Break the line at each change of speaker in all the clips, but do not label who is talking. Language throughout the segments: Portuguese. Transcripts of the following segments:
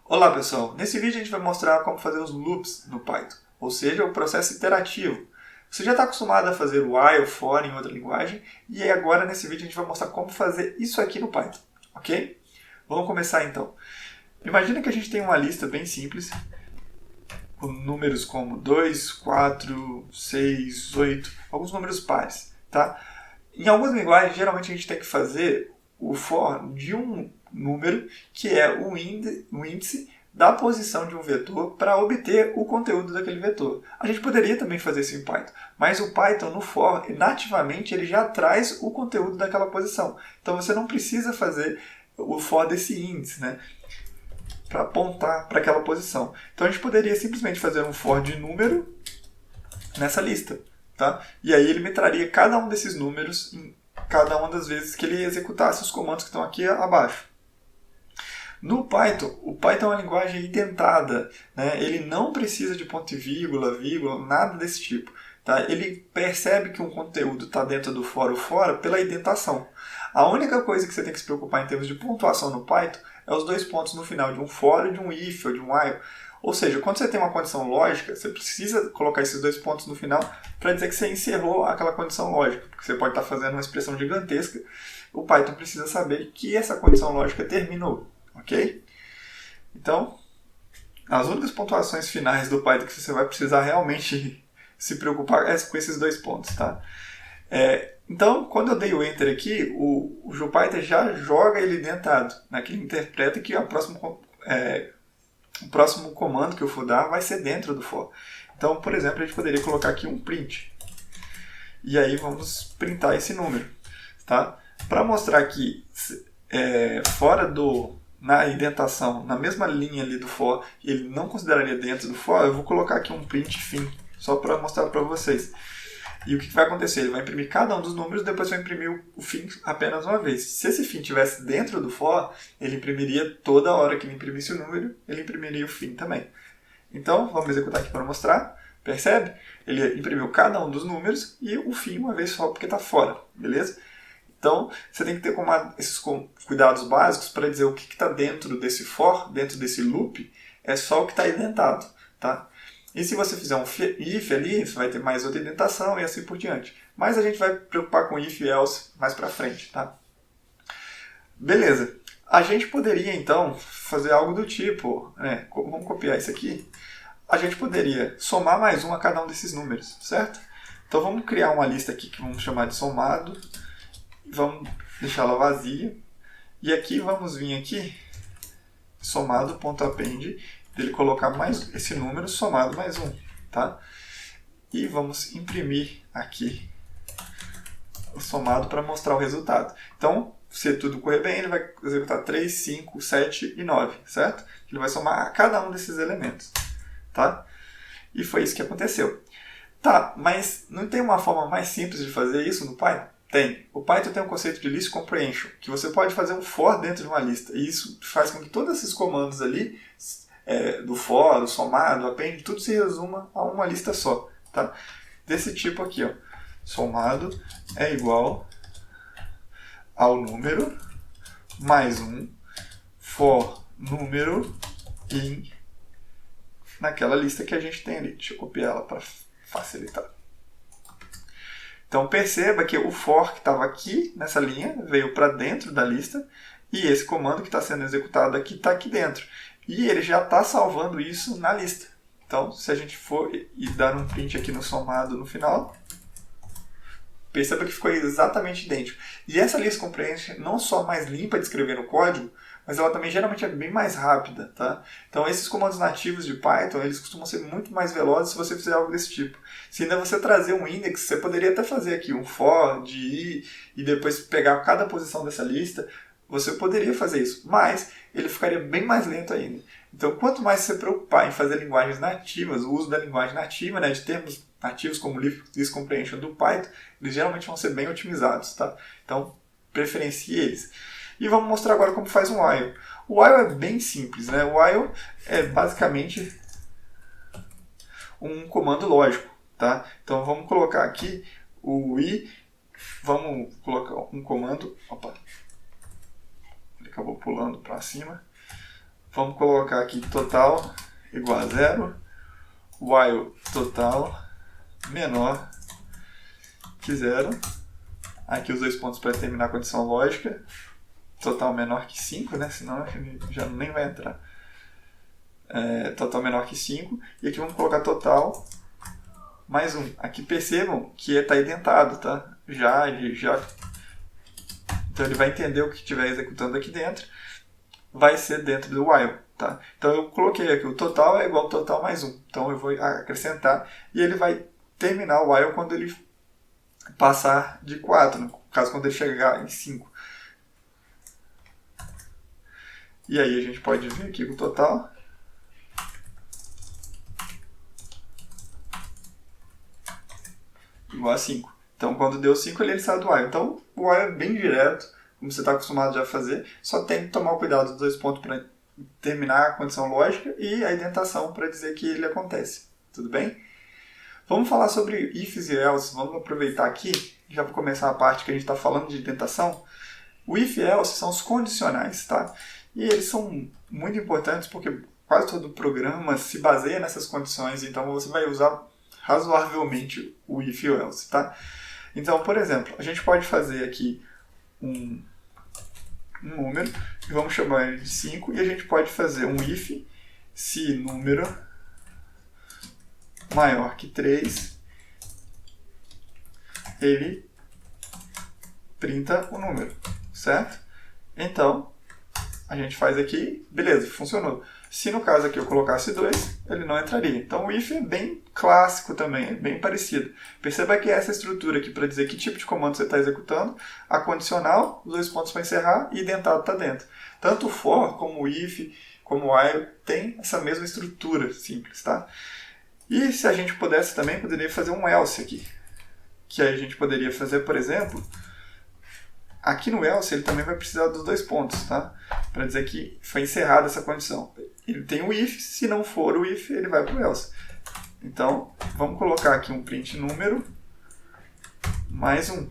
Olá pessoal, nesse vídeo a gente vai mostrar como fazer os loops no Python, ou seja, o processo iterativo. Você já está acostumado a fazer o while, for em outra linguagem, e agora nesse vídeo a gente vai mostrar como fazer isso aqui no Python, ok? Vamos começar então. Imagina que a gente tem uma lista bem simples, com números como 2, 4, 6, 8, alguns números pares, tá? Em algumas linguagens, geralmente a gente tem que fazer o for de um número, que é o índice da posição de um vetor para obter o conteúdo daquele vetor. A gente poderia também fazer isso em Python, mas o Python no for, nativamente, ele já traz o conteúdo daquela posição. Então você não precisa fazer o for desse índice, né, para apontar para aquela posição. Então a gente poderia simplesmente fazer um for de número nessa lista. Tá? E aí ele me traria cada um desses números em cada uma das vezes que ele executasse os comandos que estão aqui abaixo. No Python, o Python é uma linguagem identada, né? Ele não precisa de ponto e vírgula, nada desse tipo. Tá? Ele percebe que um conteúdo está dentro do for ou fora pela indentação. A única coisa que você tem que se preocupar em termos de pontuação no Python é os dois pontos no final de um for e de um if ou de um while. Ou seja, quando você tem uma condição lógica, você precisa colocar esses dois pontos no final para dizer que você encerrou aquela condição lógica. Porque você pode estar fazendo uma expressão gigantesca, o Python precisa saber que essa condição lógica terminou. Ok? Então, as únicas pontuações finais do Python que você vai precisar realmente se preocupar é com esses dois pontos. Tá? Então, quando eu dei o Enter aqui, o JPython já joga ele dentado, né, que ele interpreta que o próximo comando que eu for dar vai ser dentro do for. Então, por exemplo, a gente poderia colocar aqui um print. E aí vamos printar esse número. Tá? Para mostrar que na indentação, na mesma linha ali do for, ele não consideraria dentro do for, eu vou colocar aqui um print fim, só para mostrar para vocês. E o que vai acontecer? Ele vai imprimir cada um dos números e depois vai imprimir o fim apenas uma vez. Se esse fim estivesse dentro do for, ele imprimiria toda hora que ele imprimisse o número, ele imprimiria o fim também. Então, vamos executar aqui para mostrar. Percebe? Ele imprimiu cada um dos números e o fim uma vez só, porque está fora. Beleza? Então, você tem que ter esses cuidados básicos para dizer o que está dentro desse for, dentro desse loop, é só o que está indentado. Tá? E se você fizer um if ali, você vai ter mais outra indentação e assim por diante. Mas a gente vai preocupar com if e else mais para frente. Tá? Beleza. A gente poderia, então, fazer algo do tipo, né? Vamos copiar isso aqui. A gente poderia somar mais um a cada um desses números, certo? Então vamos criar uma lista aqui que vamos chamar de somado. Vamos deixá-la vazia. E aqui vamos vir aqui, somado.append, dele colocar mais esse número somado mais um. Tá? E vamos imprimir aqui o somado para mostrar o resultado. Então, se tudo correr bem, ele vai executar 3, 5, 7 e 9, certo? Ele vai somar a cada um desses elementos. Tá? E foi isso que aconteceu. Tá, mas não tem uma forma mais simples de fazer isso no Python? Tem. O Python tem um conceito de list comprehension, que você pode fazer um for dentro de uma lista. E isso faz com que todos esses comandos ali, do for, do somado, do append, tudo se resuma a uma lista só. Tá? Desse tipo aqui, ó. Somado é igual ao número mais um for número in naquela lista que a gente tem ali. Deixa eu copiar ela para facilitar. Então perceba que o for que estava aqui nessa linha veio para dentro da lista e esse comando que está sendo executado aqui está aqui dentro. E ele já está salvando isso na lista. Então se a gente for e dar um print aqui no somado no final, perceba que ficou exatamente idêntico. E essa list comprehension não só mais limpa de escrever no código, mas ela também geralmente é bem mais rápida. Tá? Então esses comandos nativos de Python, eles costumam ser muito mais velozes se você fizer algo desse tipo. Se ainda você trazer um index, você poderia até fazer aqui um for de i e depois pegar cada posição dessa lista. Você poderia fazer isso, mas ele ficaria bem mais lento ainda. Então quanto mais você se preocupar em fazer linguagens nativas, o uso da linguagem nativa, né, de termos nativos como list comprehension do Python, eles geralmente vão ser bem otimizados. Tá? Então preferencie eles. E vamos mostrar agora como faz um while. O while é bem simples, né? O while é basicamente um comando lógico. Tá? Então vamos colocar aqui o i, vamos colocar um comando, opa, ele acabou pulando para cima, Vamos colocar aqui total igual a 0, while total menor que 0. Aqui os dois pontos para determinar a condição lógica. Total menor que 5, né? Senão já nem vai entrar. Total menor que 5. E aqui vamos colocar total mais 1. Aqui percebam que está identado, tá? Então ele vai entender o que estiver executando aqui dentro. Vai ser dentro do while, tá? Então eu coloquei aqui o total é igual ao total mais 1. Então eu vou acrescentar e ele vai terminar o while quando ele passar de 4, no caso quando ele chegar em 5. E aí a gente pode ver aqui o total. Igual a 5. Então quando deu 5 ele sai do while. Então o while é bem direto, como você está acostumado já a fazer. Só tem que tomar cuidado dos dois pontos para terminar a condição lógica e a indentação para dizer que ele acontece. Tudo bem? Vamos falar sobre ifs e else. Vamos aproveitar aqui, já para começar a parte que a gente está falando de indentação. O if e else são os condicionais, tá? E eles são muito importantes porque quase todo programa se baseia nessas condições, então você vai usar razoavelmente o if e o else, tá? Então, por exemplo, a gente pode fazer aqui um número e vamos chamar ele de 5 e a gente pode fazer um if se número maior que 3, ele printa o número, certo? Então, a gente faz aqui, beleza, funcionou. Se no caso aqui eu colocasse 2, ele não entraria. Então o if é bem clássico também, é bem parecido. Perceba que essa estrutura aqui para dizer que tipo de comando você está executando, a condicional, os dois pontos para encerrar e identado está dentro. Tanto o for, como o if, como o while, tem essa mesma estrutura simples, tá? E se a gente pudesse também, poderia fazer um else aqui. Que aí a gente poderia fazer, por exemplo, aqui no else ele também vai precisar dos dois pontos, tá? Para dizer que foi encerrada essa condição. Ele tem o if, se não for o if, ele vai para o else. Então, vamos colocar aqui um print número mais 1,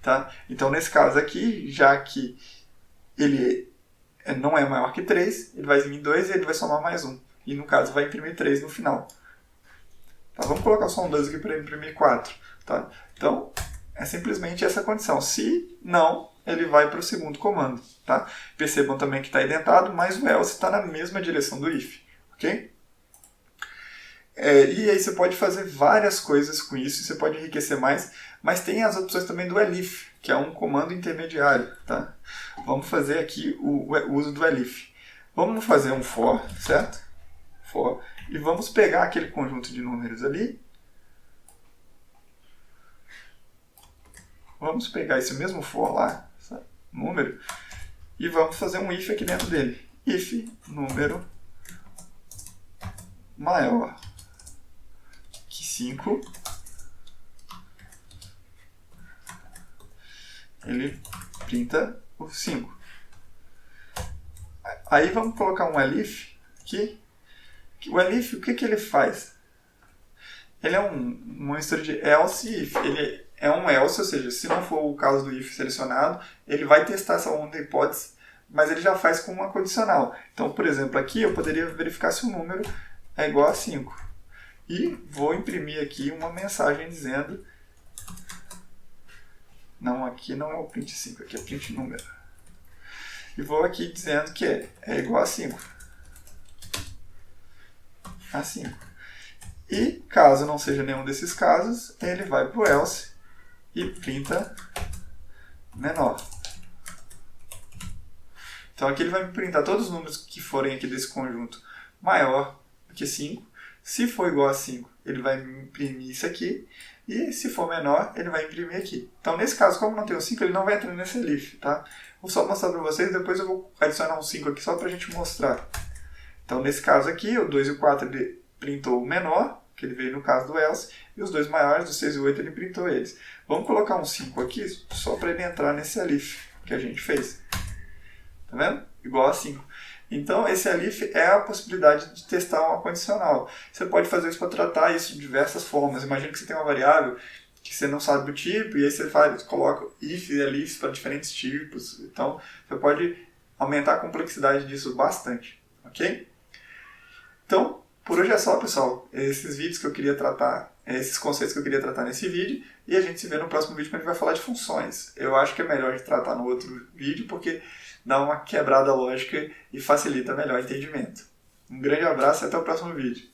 tá? Então, nesse caso aqui, já que ele não é maior que 3, ele vai vir 2 e ele vai somar mais 1. E no caso vai imprimir 3 no final. Tá? Vamos colocar só um 2 aqui para imprimir 4. Tá? Então, é simplesmente essa condição. Se não, ele vai para o segundo comando. Tá? Percebam também que está identado, mas o else está na mesma direção do if. Ok? E aí você pode fazer várias coisas com isso, você pode enriquecer mais, mas tem as opções também do elif, que é um comando intermediário. Tá? Vamos fazer aqui o uso do elif. Vamos fazer um for, certo? For. E vamos pegar aquele conjunto de números ali. Vamos pegar esse mesmo for lá, número, e vamos fazer um if aqui dentro dele. If número maior que 5, ele printa o 5. Aí vamos colocar um elif aqui. O elif, o que ele faz? Ele é uma mistura de else e if. Ele é um else, ou seja, se não for o caso do if selecionado, ele vai testar essa outra hipótese, mas ele já faz com uma condicional. Então, por exemplo, aqui eu poderia verificar se o número é igual a 5. E vou imprimir aqui uma mensagem dizendo... Não, aqui não é o print 5, aqui é print número. E vou aqui dizendo que é igual a 5. A 5. E caso não seja nenhum desses casos, ele vai para o else e printa menor. Então aqui ele vai me printar todos os números que forem aqui desse conjunto maior do que 5. Se for igual a 5, ele vai imprimir isso aqui. E se for menor, ele vai imprimir aqui. Então nesse caso, como não tem o 5, ele não vai entrar nesse elif, tá? Vou só mostrar para vocês, depois eu vou adicionar um 5 aqui só para a gente mostrar. Então nesse caso aqui, o 2 e o 4 ele printou o menor, que ele veio no caso do else, e os dois maiores, o 6 e o 8, ele printou eles. Vamos colocar um 5 aqui, só para ele entrar nesse elif que a gente fez. Tá vendo? Igual a 5. Então, esse elif é a possibilidade de testar uma condicional. Você pode fazer isso para tratar isso de diversas formas. Imagina que você tem uma variável que você não sabe o tipo, e aí você coloca if e elifs para diferentes tipos. Então, você pode aumentar a complexidade disso bastante. ok? Então, por hoje é só, pessoal. Esses vídeos que eu queria tratar, esses conceitos que eu queria tratar nesse vídeo, e a gente se vê no próximo vídeo, quando a gente vai falar de funções. Eu acho que é melhor de tratar no outro vídeo, porque dá uma quebrada lógica e facilita melhor o entendimento. Um grande abraço e até o próximo vídeo.